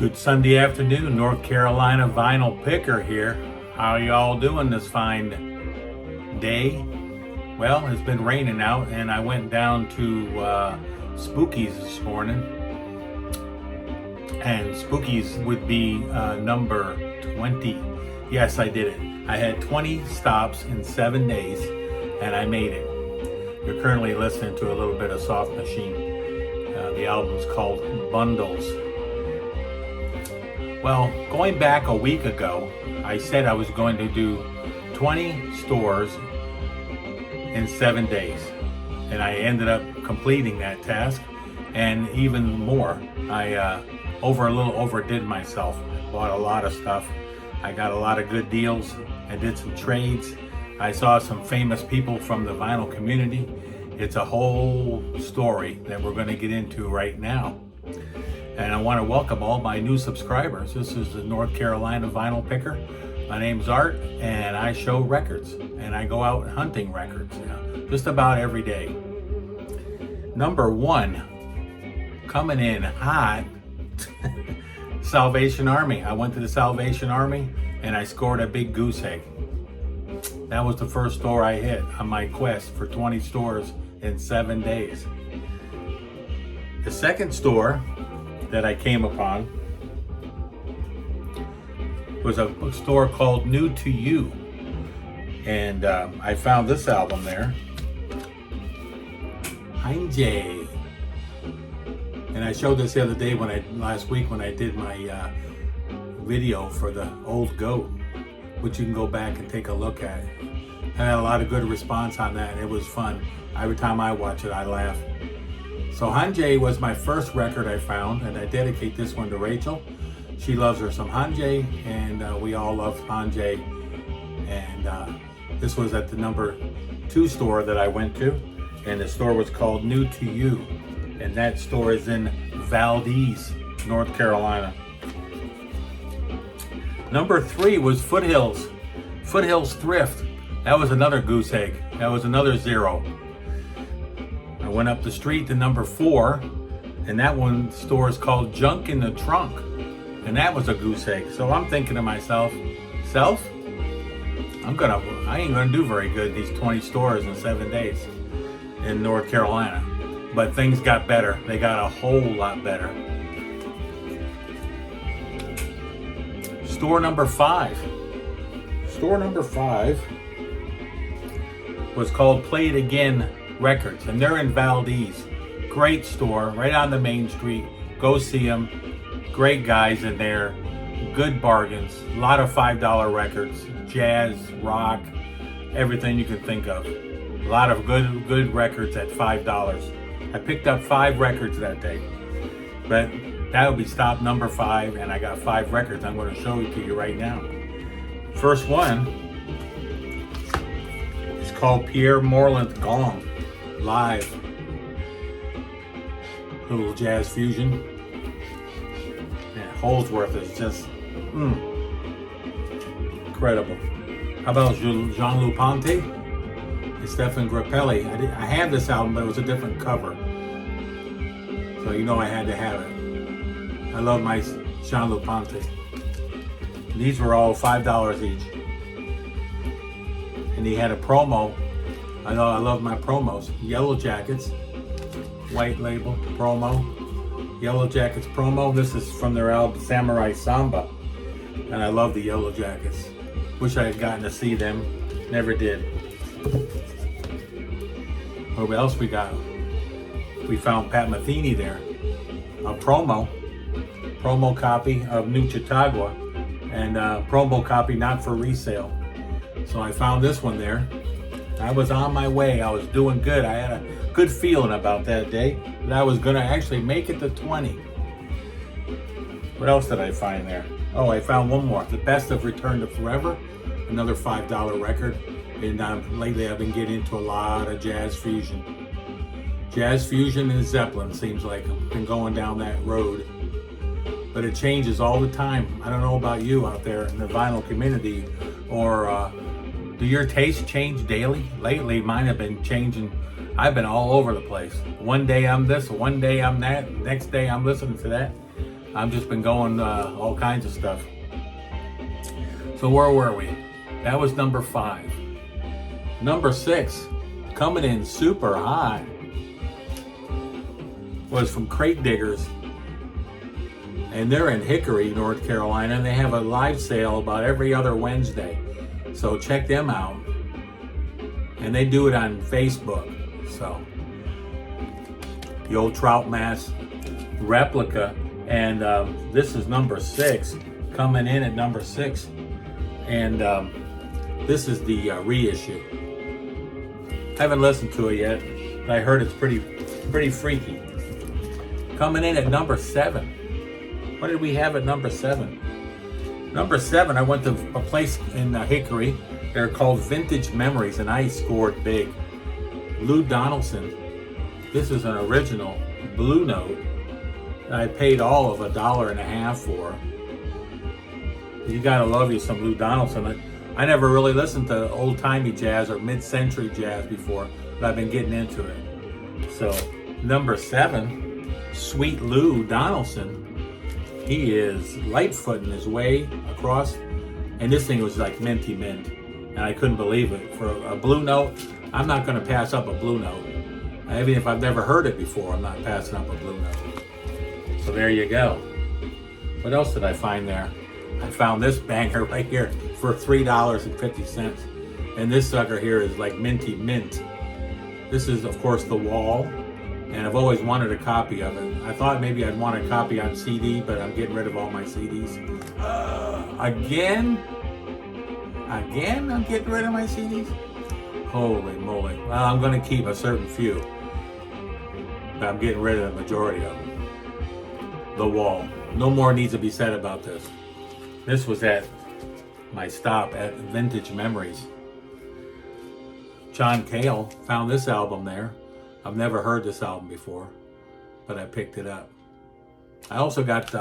Good Sunday afternoon, North Carolina vinyl picker here. How y'all doing this fine day? Well, it's been raining out and I went down to Spookies this morning. And Spookies would be number 20. Yes, I did it. I had 20 stops in 7 days and I made it. You're currently listening to a little bit of Soft Machine. The album's called Bundles. Well, going back a week ago, I said I was going to do 20 stores in 7 days. And I ended up completing that task. And even more, I a little overdid myself. Bought a lot of stuff. I got a lot of good deals. I did some trades. I saw some famous people from the vinyl community. It's a whole story that we're going to get into right now. And I want to welcome all my new subscribers. This is the North Carolina vinyl picker. My name's Art and I show records and I go out hunting records, just about every day. Number one, coming in hot, Salvation Army. I went to the Salvation Army and I scored a big goose egg. That was the first store I hit on my quest for 20 stores in 7 days. The second store that I came upon was a store called New to You. And I found this album there. Hinjay. And I showed this the other day last week when I did my video for the old goat, which you can go back and take a look at. I had a lot of good response on that and it was fun. Every time I watch it, I laugh. So Hanjay was my first record I found, and I dedicate this one to Rachel. She loves her some Hanjay, and we all love Hanjay. And this was at the number 2 store that I went to, and the store was called New to You, and that store is in Valdez, North Carolina. Number 3 was Foothills Thrift. That was another goose egg. That was another 0. I went up the street to number 4, and that one store is called Junk in the Trunk, and that was a goose egg. So I'm thinking to myself, I ain't gonna do very good these 20 stores in 7 days in North Carolina. But things got better. They got a whole lot better. Store number 5. Store number 5 was called Play It Again Records, and they're in Valdez. Great store, right on the main street. Go see them. Great guys in there. Good bargains. A lot of $5 records. Jazz, rock, everything you can think of. A lot of good records at $5. I picked up 5 records that day. But that would be stop number 5, and I got 5 records. I'm going to show it to you right now. First one is called Pierre Morland Gong. Live. Little jazz fusion. Yeah, Holdsworth is just incredible. How about Jean-Louis Ponty and Stefan Grappelli? I had this album, but it was a different cover. So I had to have it. I love my Jean-Louis Ponty. These were all $5 each. And he had a promo. I love my promos. Yellow Jackets, white label promo. Yellow Jackets promo. This is from their album Samurai Samba. And I love the Yellow Jackets. Wish I had gotten to see them. Never did. What else we got? We found Pat Metheny there. A promo copy of New Chautauqua. And a promo copy not for resale. So I found this one there. I was on my way. I was doing good. I had a good feeling about that day that I was going to actually make it to 20. What else did I find there? Oh, I found one more. The Best of Return to Forever, another $5 record. And lately I've been getting into a lot of jazz fusion. Jazz fusion and Zeppelin seems like I've been going down that road. But it changes all the time. I don't know about you out there in the vinyl community, or do your tastes change daily? Lately, mine have been changing. I've been all over the place. One day I'm this, one day I'm that, next day I'm listening to that. I've just been going all kinds of stuff. So where were we? That was number 5. Number 6, coming in super high, was from Crate Diggers. And they're in Hickory, North Carolina, and they have a live sale about every other Wednesday. So check them out. And they do it on Facebook. So the old Trout Mass replica. And this is number 6, coming in at number 6. And this is the reissue. I haven't listened to it yet, but I heard it's pretty freaky. Coming in at number 7. What did we have at number 7? Number 7, I went to a place in Hickory. They're called Vintage Memories, and I scored big. Lou Donaldson. This is an original Blue Note that I paid all of $1.50 for. You gotta love you some Lou Donaldson. I never really listened to old-timey jazz or mid-century jazz before, but I've been getting into it. So, number 7, Sweet Lou Donaldson. He is light-footing his way across, and this thing was like minty mint, and I couldn't believe it. For a Blue Note, I'm not going to pass up a Blue Note. Even if I've never heard it before, I'm not passing up a Blue Note. So there you go. What else did I find there? I found this banger right here for $3.50, and this sucker here is like minty mint. This is, of course, The Wall. And I've always wanted a copy of it. I thought maybe I'd want a copy on CD, but I'm getting rid of all my CDs. Again, I'm getting rid of my CDs? Holy moly. Well, I'm going to keep a certain few, but I'm getting rid of the majority of them. The Wall. No more needs to be said about this. This was at my stop at Vintage Memories. John Cale found this album there. I've never heard this album before, but I picked it up. I also got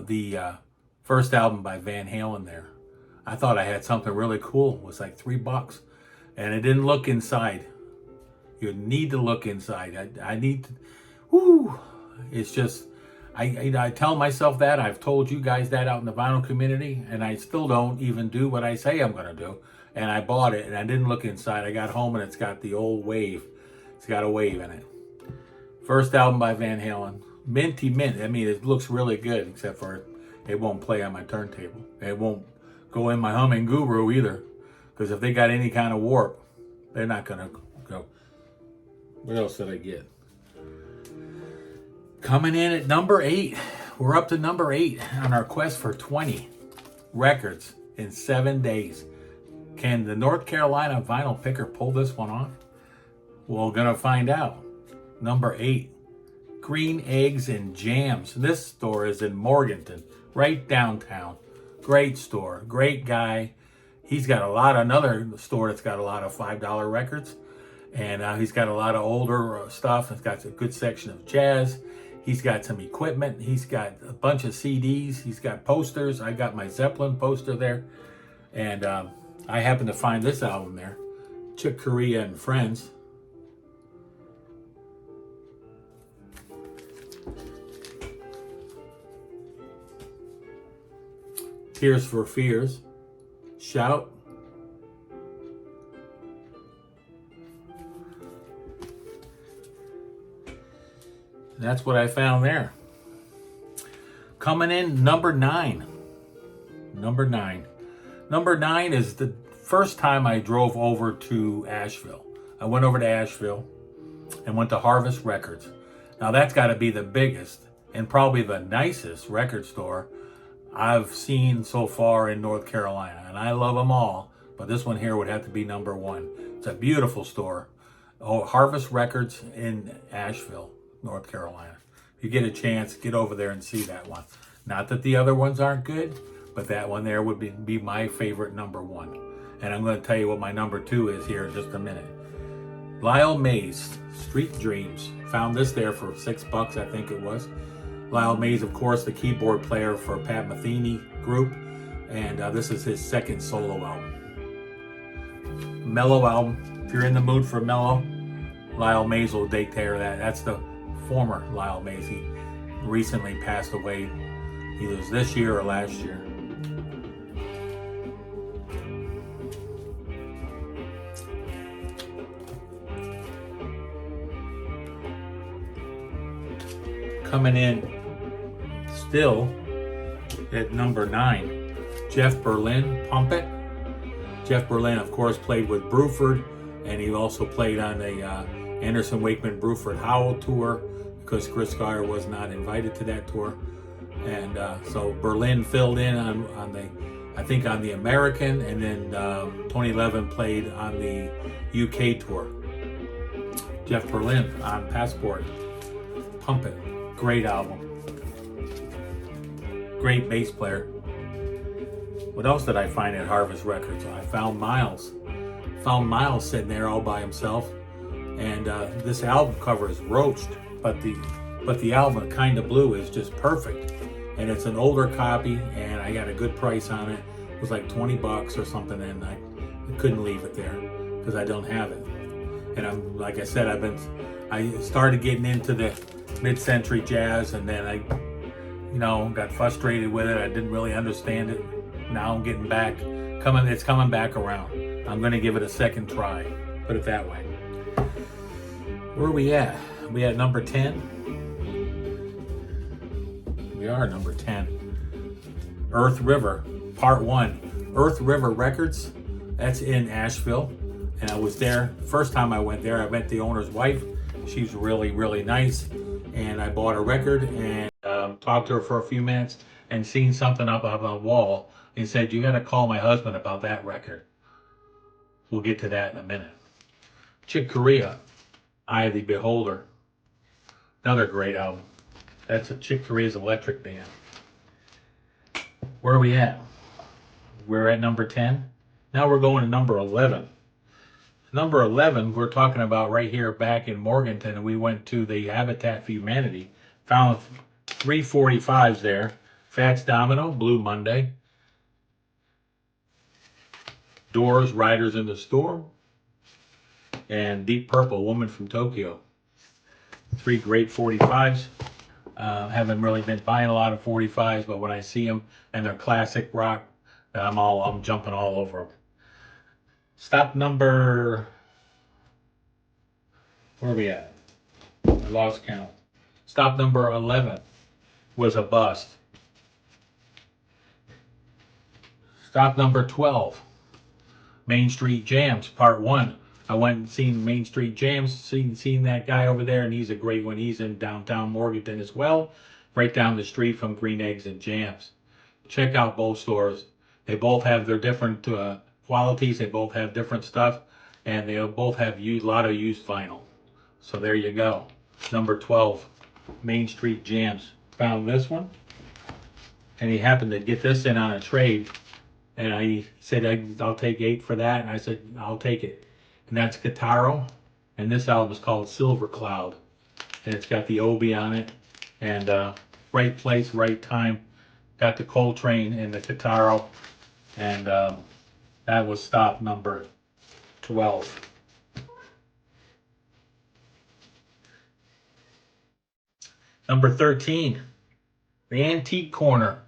the first album by Van Halen there. I thought I had something really cool. It was like $3, and it didn't look inside. You need to look inside. I need to. Whoo! It's just I tell myself that. I've told you guys that out in the vinyl community, and I still don't even do what I say I'm gonna do. And I bought it, and I didn't look inside. I got home, and it's got the old wave. It's got a wave in it. First album by Van Halen. Minty mint. I mean, it looks really good, except for it won't play on my turntable. It won't go in my Humming Guru either, because if they got any kind of warp, they're not going to go. What else did I get? Coming in at number 8. We're up to number 8 on our quest for 20 records in 7 days. Can the North Carolina vinyl picker pull this one off? Well, gonna find out. Number 8, Green Eggs and Jams. This store is in Morganton, right downtown. Great store, great guy. He's got another store that's got a lot of $5 records. And he's got a lot of older stuff. It's got a good section of jazz. He's got some equipment. He's got a bunch of CDs. He's got posters. I got my Zeppelin poster there. And I happened to find this album there, Chick Corea and Friends. Tears for Fears, Shout. That's what I found there. Coming in number 9. Number 9. Number 9 is the first time I drove over to Asheville. I went over to Asheville and went to Harvest Records. Now that's got to be the biggest and probably the nicest record store I've seen so far in North Carolina. And I love them all, but this one here would have to be number 1. It's a beautiful store. Oh, Harvest Records in Asheville, North Carolina. If you get a chance, get over there and see that one. Not that the other ones aren't good, but that one there would be my favorite number 1. And I'm going to tell you what my number 2 is here in just a minute. Lyle Mays, Street Dreams. Found this there for $6, I think it was. Lyle Mays, of course, the keyboard player for Pat Metheny group. And this is his second solo album. Mellow album. If you're in the mood for mellow, Lyle Mays will take care of that. That's the former Lyle Macy, recently passed away, either this year or last year. Coming in still at number 9, Jeff Berlin, Pump It. Jeff Berlin, of course, played with Bruford, and he also played on the Anderson Wakeman Bruford Howell tour because Chris Squire was not invited to that tour. And so Berlin filled in on the, I think on the American, and then Tony Levin played on the UK tour. Jeff Berlin on Passport, Pump It. Great album. Great bass player. What else did I find at Harvest Records? I found Miles. Found Miles sitting there all by himself. And this album cover is roached, but the album Kinda Blue is just perfect. And it's an older copy, and I got a good price on it. It was like 20 bucks or something, and I couldn't leave it there because I don't have it. And I'm, like I said, I started getting into the mid-century jazz, and then I got frustrated with it. I didn't really understand it. Now I'm getting back, it's coming back around. I'm gonna give it a second try, put it that way. Where are we at? Are we at number 10? We are number 10. Earth River, Part 1. Earth River Records, that's in Asheville. And I was there, first time I went there, I met the owner's wife. She's really, really nice. And I bought a record and talked to her for a few minutes and seen something up on the wall and said, you gotta call my husband about that record. We'll get to that in a minute. Chick Corea, Eye of the Beholder. Another great album. That's a Chick Corea's electric band. Where are we at? We're at number 10. Now we're going to number 11. Number 11, we're talking about right here back in Morganton, and we went to the Habitat for Humanity. Found 345s there. Fats Domino, Blue Monday. Doors, Riders in the Storm. And Deep Purple, Woman from Tokyo. 3 great 45s. Haven't really been buying a lot of 45s, but when I see them and they're classic rock, I'm jumping all over them. Stop number, where are we at? I lost count. Stop number 11 was a bust. Stop number 12, Main Street Jams, Part 1. I went and seen Main Street Jams, seen that guy over there, and he's a great one. He's in downtown Morganton as well, right down the street from Green Eggs and Jams. Check out both stores. They both have their different qualities. They both have different stuff, and they both have a lot of used vinyl. So there you go. Number 12, Main Street Jams. Found this one, and he happened to get this in on a trade, and I said, I'll take 8 for that, and I said, I'll take it. And that's Guitaro, and this album is called Silver Cloud, and it's got the Obi on it, and right place, right time. Got the Coltrane and the Guitaro, and that was stop number 12. Number 13, the Antique Corner.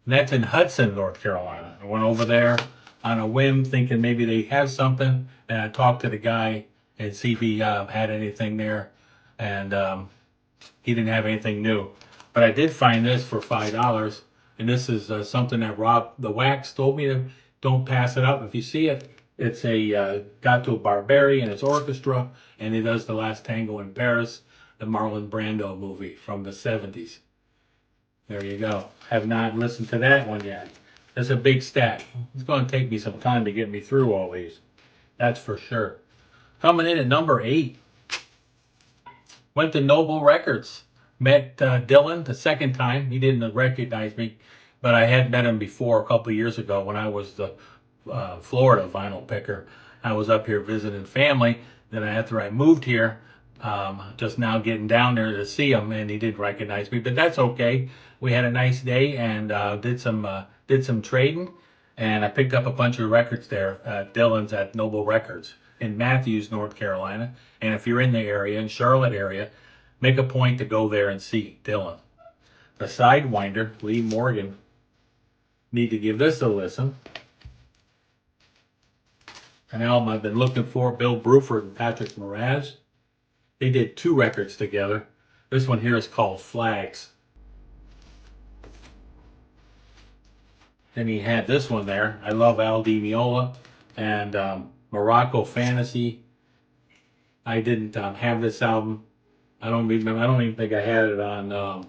And that's in Hudson, North Carolina. I went over there on a whim thinking maybe they have something, and I talked to the guy and see if he had anything there, and he didn't have anything new. But I did find this for $5, and this is something that Rob the Wax told me to don't pass it up. If you see it, it's a Gato Barberi and its orchestra, and he does The Last Tango in Paris, the Marlon Brando movie from the 70s. There you go. Have not listened to that one yet. That's a big stack. It's going to take me some time to get me through all these. That's for sure. Coming in at number 8. Went to Noble Records. Met Dylan the second time. He didn't recognize me, but I had met him before a couple of years ago when I was the Florida vinyl picker. I was up here visiting family. Then after I moved here, just now getting down there to see him, and he didn't recognize me, but that's okay. We had a nice day and did some trading, and I picked up a bunch of records there at Dylan's at Noble Records in Matthews, North Carolina. And if you're in the area, in Charlotte area, make a point to go there and see Dylan. The Sidewinder, Lee Morgan. Need to give this a listen. An album I've been looking for, Bill Bruford and Patrick Moraz. They did 2 records together. This one here is called Flags. Then he had this one there. I love Al Di Meola and Morocco Fantasy. I didn't have this album. I don't remember. I don't even think I had it on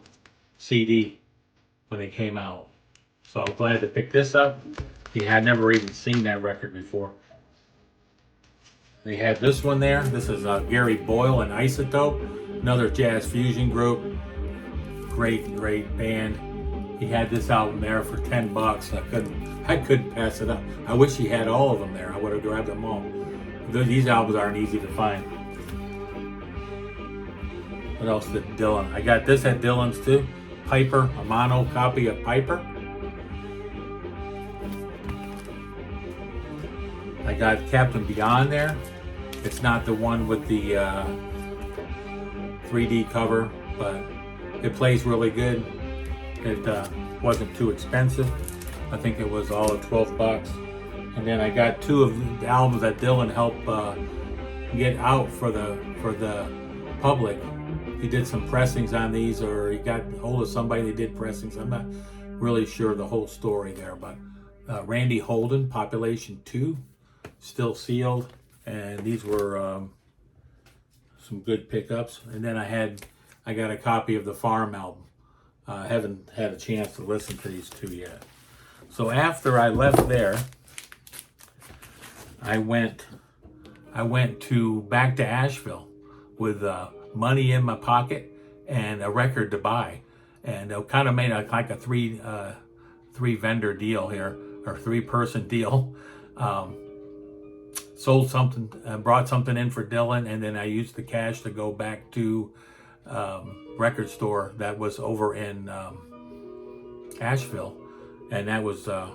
CD when it came out. So I'm glad to pick this up. He had never even seen that record before. They had this one there. This is Gary Boyle and Isotope, another jazz fusion group. Great band. He had this album there for $10. I couldn't pass it up. I wish he had all of them there. I would have grabbed them all. These albums aren't easy to find. What else did Dylan? I got this at Dylan's too. Piper, a mono copy of Piper. I got Captain Beyond there. It's not the one with the 3D cover, but it plays really good. It wasn't too expensive. I think it was all at $12. And then I got 2 of the albums that Dylan helped get out for the public. He did some pressings on these, or he got hold of somebody that did pressings. I'm not really sure the whole story there, but Randy Holden, Population 2, still sealed, and these were some good pickups. And then I got a copy of the Farm album. I haven't had a chance to listen to these 2 yet. So after I left there, I went back to Asheville with money in my pocket and a record to buy, and I kind of made like a three vendor deal here, or 3-person deal. Sold something, brought something in for Dylan, and then I used the cash to go back to record store that was over in Asheville, and that was the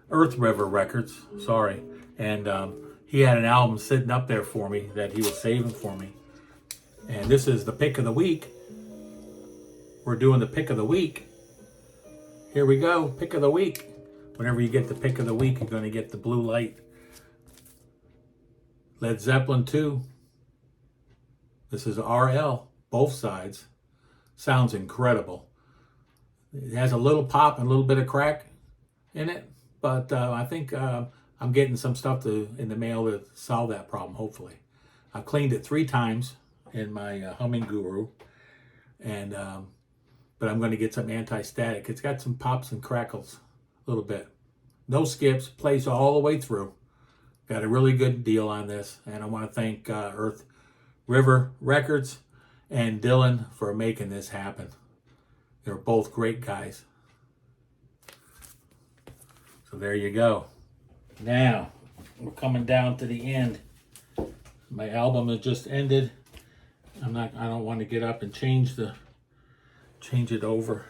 Earth River Records, sorry. And he had an album sitting up there for me that he was saving for me. And this is the pick of the week. We're doing the pick of the week. Here we go, pick of the week. Whenever you get the pick of the week, you're going to get the Blue Light. Led Zeppelin 2. This is RL, both sides. Sounds incredible. It has a little pop and a little bit of crack in it, but I think I'm getting some stuff in the mail to solve that problem, hopefully. I've cleaned it 3 times in my Humming Guru, and but I'm going to get some anti-static. It's got some pops and crackles a little bit. No skips, plays all the way through. Got a really good deal on this, and I want to thank Earth River Records and Dylan for making this happen. They're both great guys. So there you go. Now, we're coming down to the end. My album has just ended. I don't want to get up and change it over.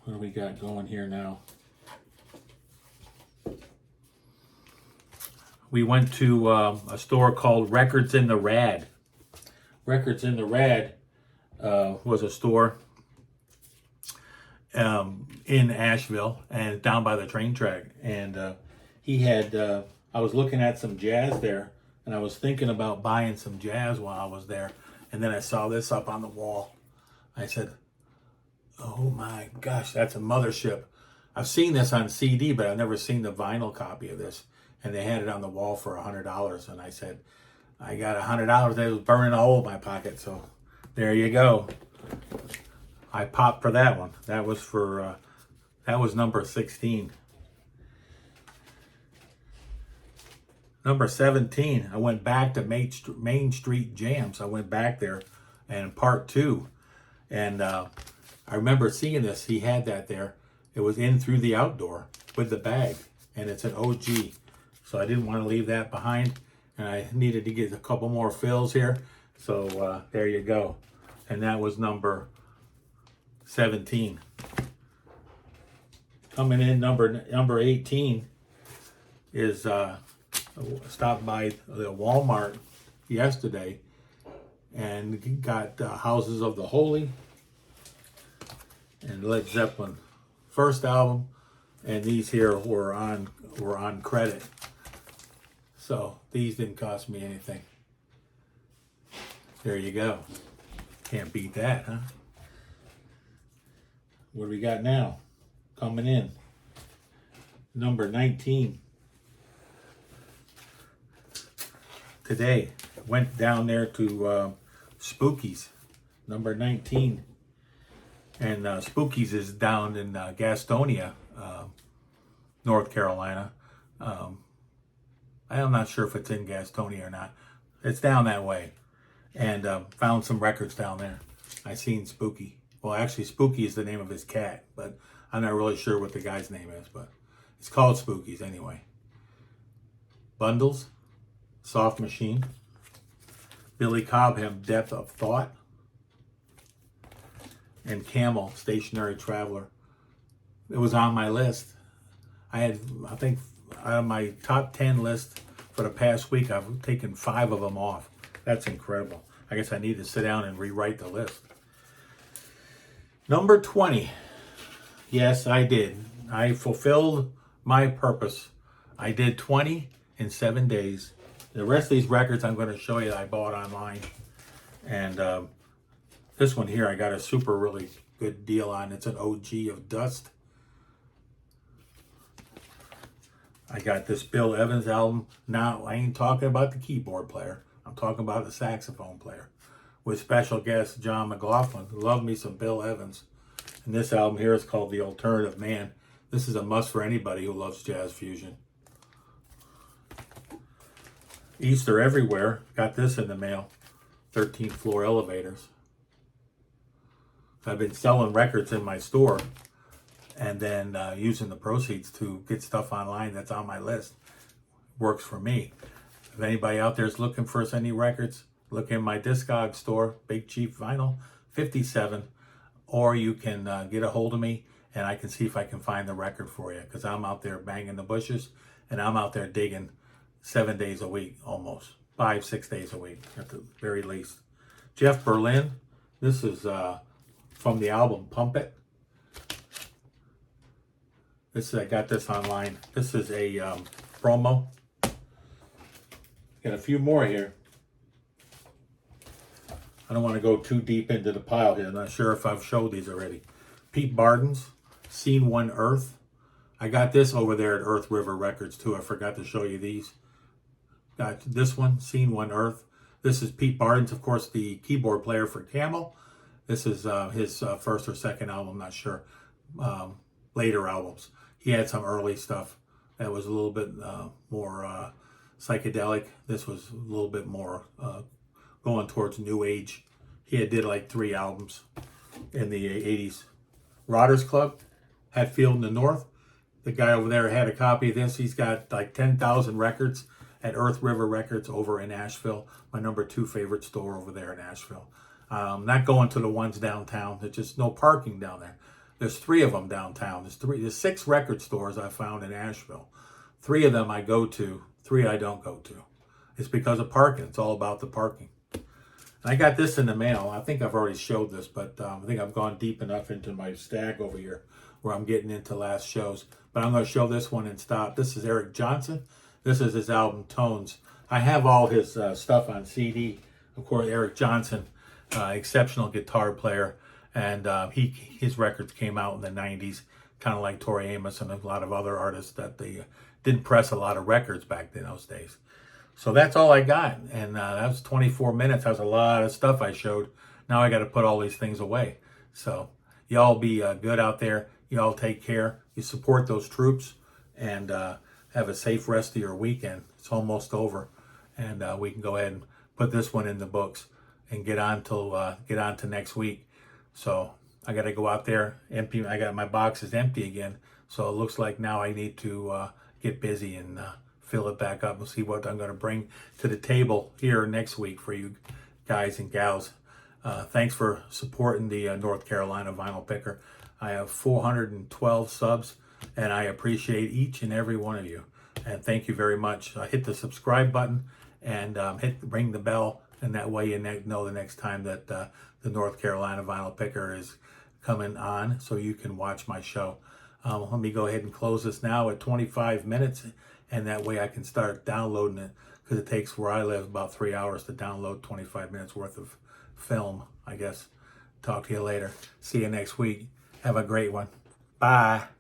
What do we got going here now? We went to a store called Records in the Rad. Records in the Rad was a store in Asheville and down by the train track. And he had, I was looking at some jazz there, and I was thinking about buying some jazz while I was there. And then I saw this up on the wall. I said, oh my gosh, that's a mothership. I've seen this on CD, but I've never seen the vinyl copy of this. And they had it on the wall for $100. And I said, I got $100. It was burning a hole in my pocket. So there you go. I popped for that one. That was for, that was number 16. Number 17, I went back to Main Street Jams. I went back there, and part 2. And I remember seeing this. He had that there. It was in Through the Outdoor with the bag, and it's an OG. So I didn't want to leave that behind, and I needed to get a couple more fills here. So there you go. And that was number 17. Coming in number 18 is stopped by the Walmart yesterday and got Houses of the Holy and Led Zeppelin first album, and these here were on credit. So these didn't cost me anything. There you go. Can't beat that, huh? What do we got now? Coming in. Number 19. Today, went down there to Spookies, number 19. And Spookies is down in Gastonia, North Carolina. I'm not sure if it's in Gastonia or not. It's down that way. And found some records down there. I seen Spooky. Well, actually, Spooky is the name of his cat, but I'm not really sure what the guy's name is, but it's called Spookies anyway. Bundles, Soft Machine, Billy Cobham, Depth of Thought, and Camel, Stationary Traveler. It was on my list. I think, out of my top 10 list for the past week, I've taken 5 of them off. That's incredible. I guess I need to sit down and rewrite the list. Number 20. Yes, I did. I fulfilled my purpose. I did 20 in 7 days. The rest of these records I'm going to show you I bought online. And this one here I got a really good deal on. It's an OG of Dust. I got this Bill Evans album. Now, I ain't talking about the keyboard player. I'm talking about the saxophone player. With special guest John McLaughlin. Love me some Bill Evans. And this album here is called The Alternative Man. This is a must for anybody who loves jazz fusion. Easter Everywhere. Got this in the mail. 13th Floor Elevators. I've been selling records in my store and then using the proceeds to get stuff online that's on my list. Works for me. If anybody out there is looking for any records, look in my Discogs store, Big Chief Vinyl 57, or you can get a hold of me and I can see if I can find the record for you, because I'm out there banging the bushes and I'm out there digging 7 days a week, almost 5-6 days a week at the very least. Jeff Berlin, this is from the album Pump It. I got this online. This is a promo. Got a few more here. I don't want to go too deep into the pile here. I'm not sure if I've showed these already. Pete Barden's Scene 1 Earth. I got this over there at Earth River Records too. I forgot to show you these. Got this one, Scene 1 Earth. This is Pete Barden's, of course, the keyboard player for Camel. This is his first or second album, I'm not sure. Later albums. He had some early stuff that was a little bit more psychedelic. This was a little bit more going towards new age. He did like 3 albums in the 80s. Rodders Club, Hatfield in the North. The guy over there had a copy of this. He's got like 10,000 records at Earth River Records over in Asheville. My number 2 favorite store over there in Asheville. Not going to the ones downtown. There's just no parking down there. There's 3 of them downtown. There's 6 record stores I found in Asheville. 3 of them I go to, 3 I don't go to. It's because of parking. It's all about the parking. I got this in the mail. I think I've already showed this, but I think I've gone deep enough into my stack over here where I'm getting into last shows. But I'm going to show this one and stop. This is Eric Johnson. This is his album Tones. I have all his stuff on CD. Of course, Eric Johnson, exceptional guitar player. And his records came out in the 90s, kind of like Tori Amos and a lot of other artists that they didn't press a lot of records back in those days. So that's all I got. And that was 24 minutes. That was a lot of stuff I showed. Now I got to put all these things away. So y'all be good out there. Y'all take care. You support those troops and have a safe rest of your weekend. It's almost over. And we can go ahead and put this one in the books and get on to next week. So I got to go out there, empty. I got my boxes empty again. So it looks like now I need to get busy and fill it back up and see what I'm going to bring to the table here next week for you guys and gals. Thanks for supporting the North Carolina Vinyl Picker. I have 412 subs, and I appreciate each and every one of you. And thank you very much. Hit the subscribe button and ring the bell, and that way you know the next time that the North Carolina Vinyl Picker is coming on, so you can watch my show. Let me go ahead and close this now at 25 minutes, and that way I can start downloading it, because it takes, where I live, about 3 hours to download 25 minutes worth of film, I guess. Talk to you later. See you next week. Have a great one. Bye.